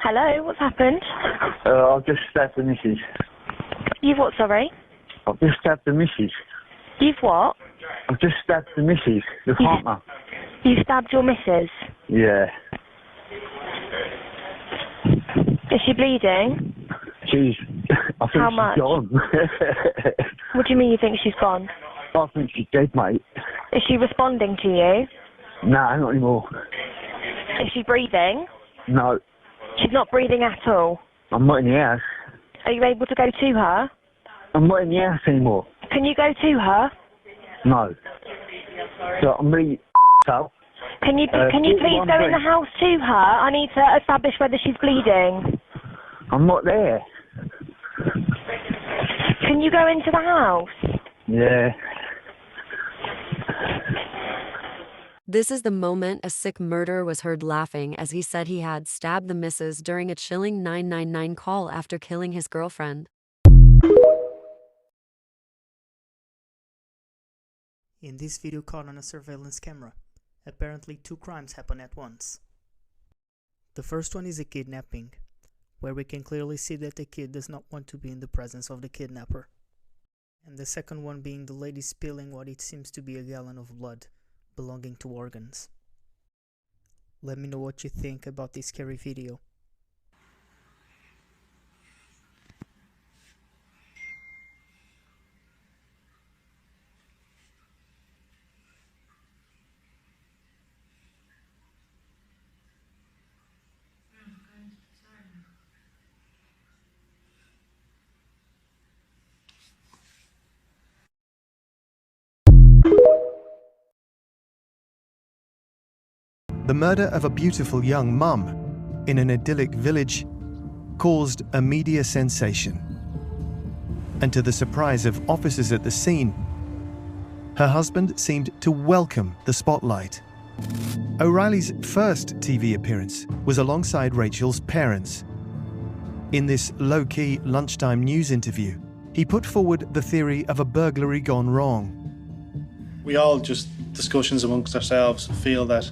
Hello, what's happened? I've just stabbed the missus. You've what, sorry? I've just stabbed the missus. You've what? I've just stabbed the missus, the partner. You stabbed your missus? Yeah. Is she bleeding? I think How she's much? gone. What do you mean you think she's gone? I think she's dead, mate. Is she responding to you? Nah, not anymore. Is she breathing? No, She's not breathing at all. I'm not in the house. Are you able to go to her? I'm not in the house anymore. Can you go to her? No. So I'm really up. Can you please go in the house to her? I need to establish whether she's bleeding. I'm not there. Can you go into the house? Yeah. This is the moment a sick murderer was heard laughing as he said he had stabbed the missus during a chilling 999 call after killing his girlfriend. In this video caught on a surveillance camera, apparently two crimes happen at once. The first one is a kidnapping, where we can clearly see that the kid does not want to be in the presence of the kidnapper. And the second one being the lady spilling what it seems to be a gallon of blood belonging to organs. Let me know what you think about this scary video. The murder of a beautiful young mum in an idyllic village caused a media sensation. And to the surprise of officers at the scene, her husband seemed to welcome the spotlight. O'Reilly's first TV appearance was alongside Rachel's parents. In this low-key lunchtime news interview, he put forward the theory of a burglary gone wrong. We all just, discussions amongst ourselves, feel that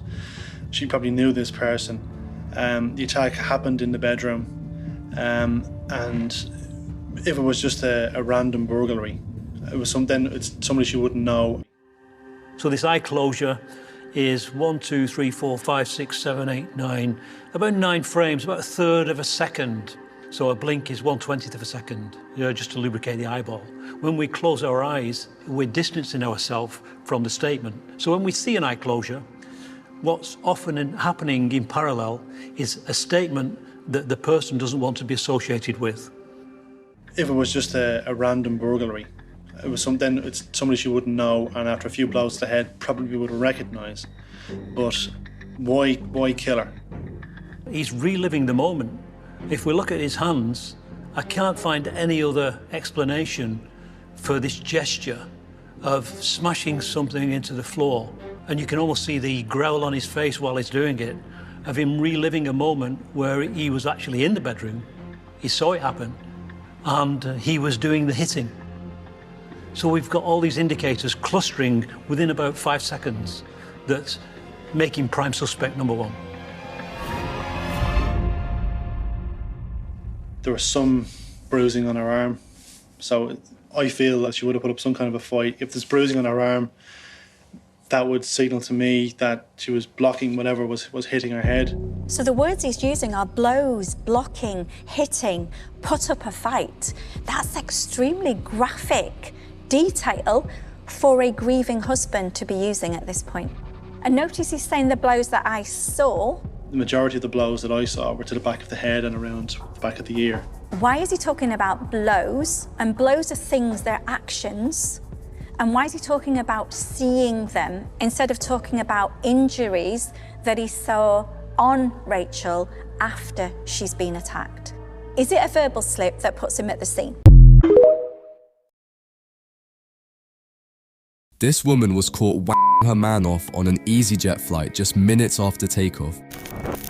she probably knew this person. The attack happened in the bedroom, and if it was just a random burglary, it's somebody she wouldn't know. So this eye closure is 1, 2, 3, 4, 5, 6, 7, 8, 9, about 9 frames, about a third of a second. So a blink is 1/20th of a second, just to lubricate the eyeball. When we close our eyes, we're distancing ourselves from the statement. So when we see an eye closure, what's often happening in parallel is a statement that the person doesn't want to be associated with. If it was just a random burglary, it's somebody she wouldn't know, and after a few blows to the head, probably would recognise. But why kill her? He's reliving the moment. If we look at his hands, I can't find any other explanation for this gesture of smashing something into the floor. And you can almost see the growl on his face while he's doing it, of him reliving a moment where he was actually in the bedroom, he saw it happen, and he was doing the hitting. So we've got all these indicators clustering within about 5 seconds that make him prime suspect number 1. There was some bruising on her arm, so I feel that she would have put up some kind of a fight. If there's bruising on her arm, that would signal to me that she was blocking whatever was hitting her head. So the words he's using are blows, blocking, hitting, put up a fight. That's extremely graphic detail for a grieving husband to be using at this point. And notice he's saying the blows that I saw. The majority of the blows that I saw were to the back of the head and around the back of the ear. Why is he talking about blows? And blows are things, they're actions. And why is he talking about seeing them instead of talking about injuries that he saw on Rachel after she's been attacked? Is it a verbal slip that puts him at the scene? This woman was caught whacking her man off on an EasyJet flight just minutes after takeoff.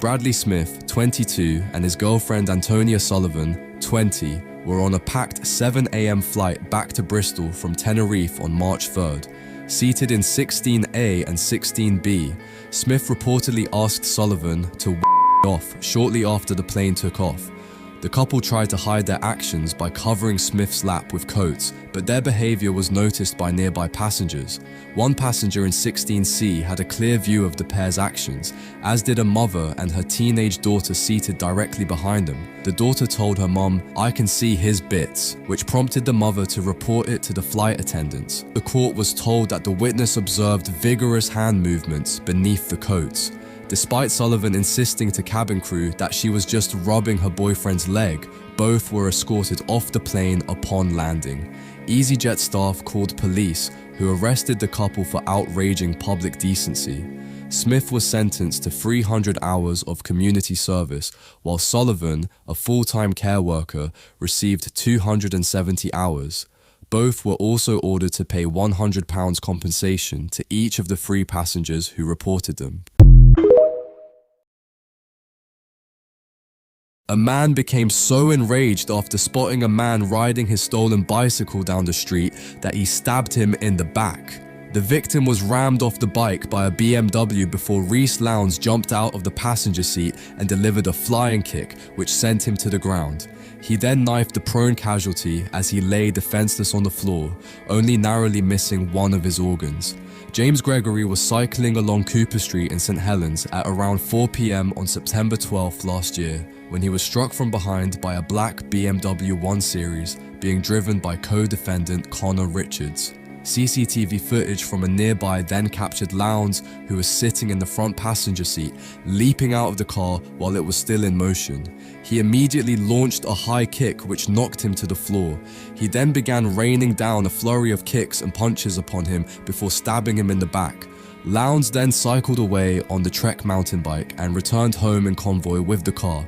Bradley Smith, 22, and his girlfriend Antonia Sullivan, 20, were on a packed 7 a.m. flight back to Bristol from Tenerife on March 3rd. Seated in 16A and 16B, Smith reportedly asked Sullivan to off shortly after the plane took off. The couple tried to hide their actions by covering Smith's lap with coats, but their behavior was noticed by nearby passengers. One passenger in 16C had a clear view of the pair's actions, as did a mother and her teenage daughter seated directly behind them. The daughter told her mum, "I can see his bits," which prompted the mother to report it to the flight attendants. The court was told that the witness observed vigorous hand movements beneath the coats. Despite Sullivan insisting to cabin crew that she was just rubbing her boyfriend's leg, both were escorted off the plane upon landing. EasyJet staff called police, who arrested the couple for outraging public decency. Smith was sentenced to 300 hours of community service, while Sullivan, a full-time care worker, received 270 hours. Both were also ordered to pay £100 compensation to each of the 3 passengers who reported them. A man became so enraged after spotting a man riding his stolen bicycle down the street that he stabbed him in the back. The victim was rammed off the bike by a BMW before Reese Lowndes jumped out of the passenger seat and delivered a flying kick, which sent him to the ground. He then knifed the prone casualty as he lay defenseless on the floor, only narrowly missing one of his organs. James Gregory was cycling along Cooper Street in St. Helens at around 4 p.m. on September 12th last year, when he was struck from behind by a black BMW 1 Series being driven by co-defendant Connor Richards. CCTV footage from a nearby then captured Lowndes, who was sitting in the front passenger seat, leaping out of the car while it was still in motion. He immediately launched a high kick which knocked him to the floor. He then began raining down a flurry of kicks and punches upon him before stabbing him in the back. Lowndes then cycled away on the Trek mountain bike and returned home in convoy with the car.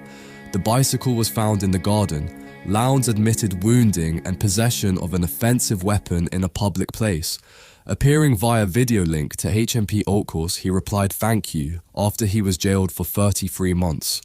The bicycle was found in the garden. Lowndes admitted wounding and possession of an offensive weapon in a public place. Appearing via video link to HMP Alt Course, he replied "thank you" after he was jailed for 33 months.